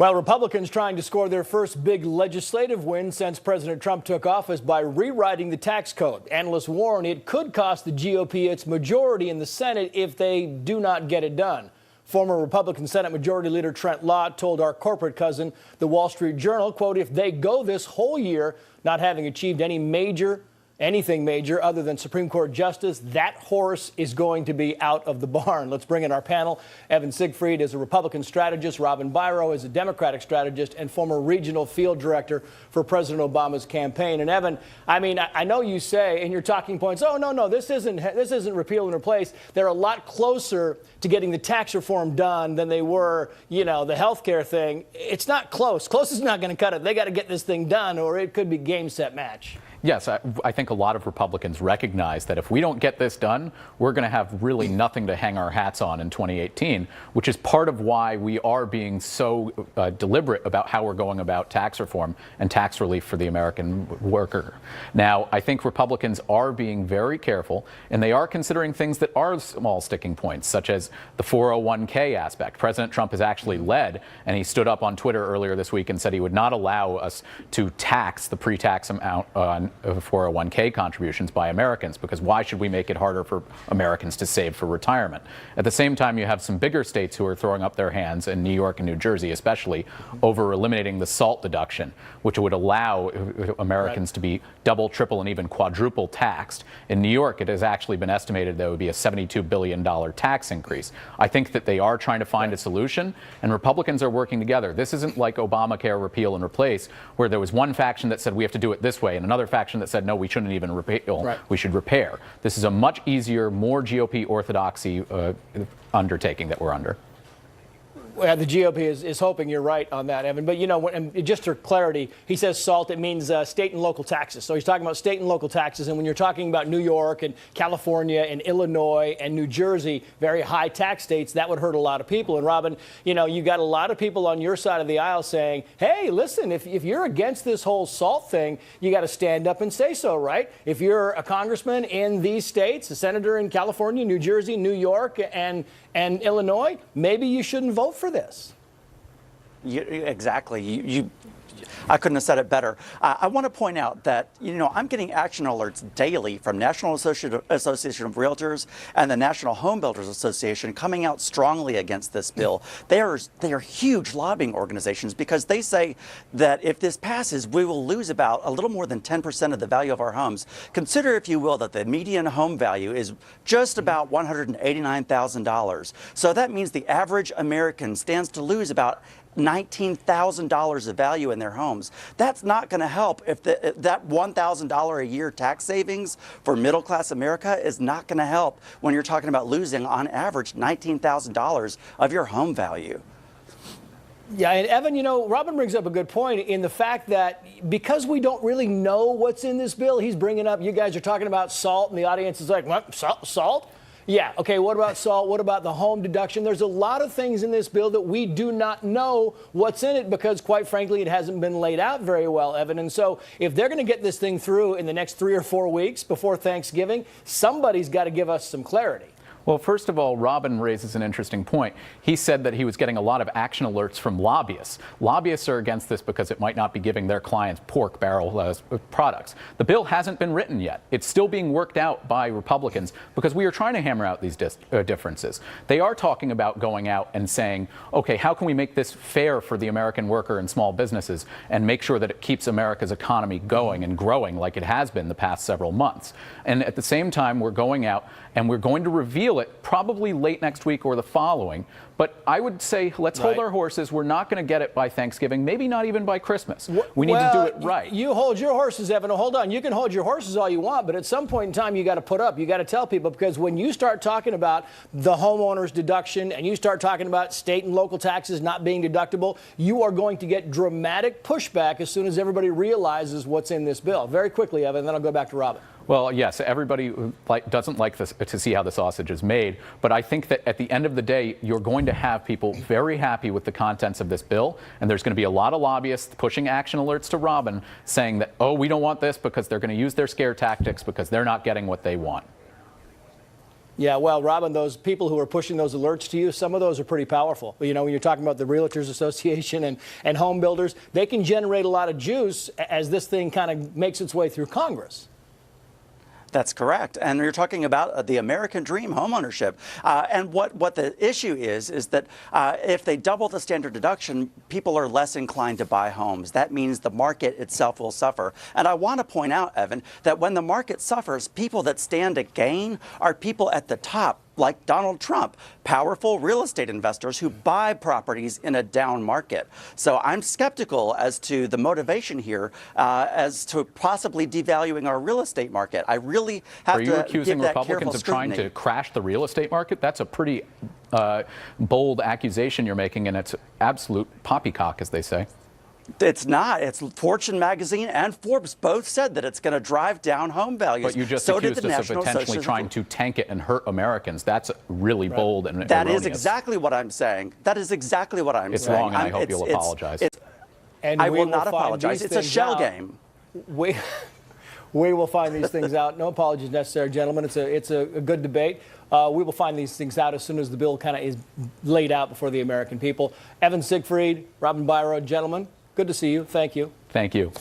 Well, Republicans trying to score their first big legislative win since President Trump took office by rewriting the tax code. Analysts warn it could cost the GOP its majority in the Senate if they do not get it done. Former Republican Senate Majority Leader Trent Lott told our corporate cousin, the Wall Street Journal, quote, if they go this whole year not having achieved anything major other than Supreme Court justice, that horse is going to be out of the barn. Let's bring in our panel. Evan Siegfried is a Republican strategist. Robin Byro is a Democratic strategist and former regional field director for President Obama's campaign. And Evan, I know you say in your talking points, oh, no, this isn't repeal and replace. They're a lot closer to getting the tax reform done than they were, the health care thing. It's not close. Close is not going to cut it. They got to get this thing done or it could be game, set, match. Yes, I think a lot of Republicans recognize that if we don't get this done, we're going to have really nothing to hang our hats on in 2018, which is part of why we are being so deliberate about how we're going about tax reform and tax relief for the American worker. Now, I think Republicans are being very careful, and they are considering things that are small sticking points, such as the 401k aspect. President Trump has actually led, and he stood up on Twitter earlier this week and said he would not allow us to tax the pre-tax amount on 401k contributions by Americans, because why should we make it harder for Americans to save for retirement? At the same time, you have some bigger states who are throwing up their hands, in New York and New Jersey especially, over eliminating the SALT deduction, which would allow Americans to be double, triple, and even quadruple taxed. In New York, it has actually been estimated there would be a $72 billion tax increase. I think that they are trying to find a solution, and Republicans are working together. This isn't like Obamacare repeal and replace, where there was one faction that said we have to do it this way, and another faction that said, no, we shouldn't even repeal, we should repair. This is a much easier, more GOP orthodoxy undertaking that we're under. Well, the GOP is hoping you're right on that, Evan. But, and just for clarity, he says SALT, it means state and local taxes. So he's talking about state and local taxes. And when you're talking about New York and California and Illinois and New Jersey, very high tax states, that would hurt a lot of people. And Robin, you got a lot of people on your side of the aisle saying, hey, listen, if you're against this whole SALT thing, you got to stand up and say so, right? If you're a congressman in these states, a senator in California, New Jersey, New York, and Illinois, maybe you shouldn't vote for this. Exactly. I couldn't have said it better. I want to point out that, I'm getting action alerts daily from National Association of Realtors and the National Home Builders Association coming out strongly against this bill. They are huge lobbying organizations because they say that if this passes, we will lose about a little more than 10% of the value of our homes. Consider, if you will, that the median home value is just about $189,000. So that means the average American stands to lose about $19,000 of value in their homes. That's not going to help if that $1,000 a year tax savings for middle class America is not going to help when you're talking about losing on average $19,000 of your home value. Yeah, and Evan, Robin brings up a good point in the fact that because we don't really know what's in this bill, he's bringing up, you guys are talking about SALT, and the audience is like, what, SALT? Yeah, okay, what about SALT? What about the home deduction? There's a lot of things in this bill that we do not know what's in it because, quite frankly, it hasn't been laid out very well, Evan. And so if they're going to get this thing through in the next 3 or 4 weeks before Thanksgiving, somebody's got to give us some clarity. Well, first of all, Robin raises an interesting point. He said that he was getting a lot of action alerts from lobbyists. Lobbyists are against this because it might not be giving their clients pork barrel products. The bill hasn't been written yet. It's still being worked out by Republicans because we are trying to hammer out these differences. They are talking about going out and saying, okay, how can we make this fair for the American worker and small businesses and make sure that it keeps America's economy going and growing like it has been the past several months. And at the same time, we're going out and we're going to reveal it probably late next week or the following. But I would say let's hold our horses. We're not going to get it by Thanksgiving, maybe not even by Christmas. We need to do it right. You hold your horses, Evan. Hold on. You can hold your horses all you want, but at some point in time, you got to put up. You got to tell people, because when you start talking about the homeowner's deduction and you start talking about state and local taxes not being deductible, you are going to get dramatic pushback as soon as everybody realizes what's in this bill. Very quickly, Evan, and then I'll go back to Robin. Well, yes, everybody doesn't like this, to see how the sausage is made. But I think that at the end of the day, you're going to have people very happy with the contents of this bill. And there's going to be a lot of lobbyists pushing action alerts to Robin saying that, oh, we don't want this because they're going to use their scare tactics because they're not getting what they want. Yeah, well, Robin, those people who are pushing those alerts to you, some of those are pretty powerful. You know, when you're talking about the Realtors Association and home builders, they can generate a lot of juice as this thing kind of makes its way through Congress. That's correct. And you're talking about the American dream, homeownership. And what the issue is that if they double the standard deduction, people are less inclined to buy homes. That means the market itself will suffer. And I want to point out, Evan, that when the market suffers, people that stand to gain are people at the top, like Donald Trump, powerful real estate investors who buy properties in a down market. So I'm skeptical as to the motivation here as to possibly devaluing our real estate market. I really have to give that careful scrutiny. Are you accusing Republicans of trying to crash the real estate market? That's a pretty bold accusation you're making, and it's absolute poppycock, as they say. It's not. It's Fortune magazine and Forbes both said that it's going to drive down home values. But you just so accused did the us of National potentially Association trying to tank it and hurt Americans. That's really bold and That erroneous. is exactly what I'm saying. That is exactly what I'm It's saying. wrong, and I hope you'll apologize. And I we will not find apologize. these It's a things shell out. game. We will find these things out. No apologies necessary, gentlemen. It's a good debate. We will find these things out as soon as the bill kind of is laid out before the American people. Evan Siegfried, Robin Byro, gentlemen, good to see you. Thank you. Thank you.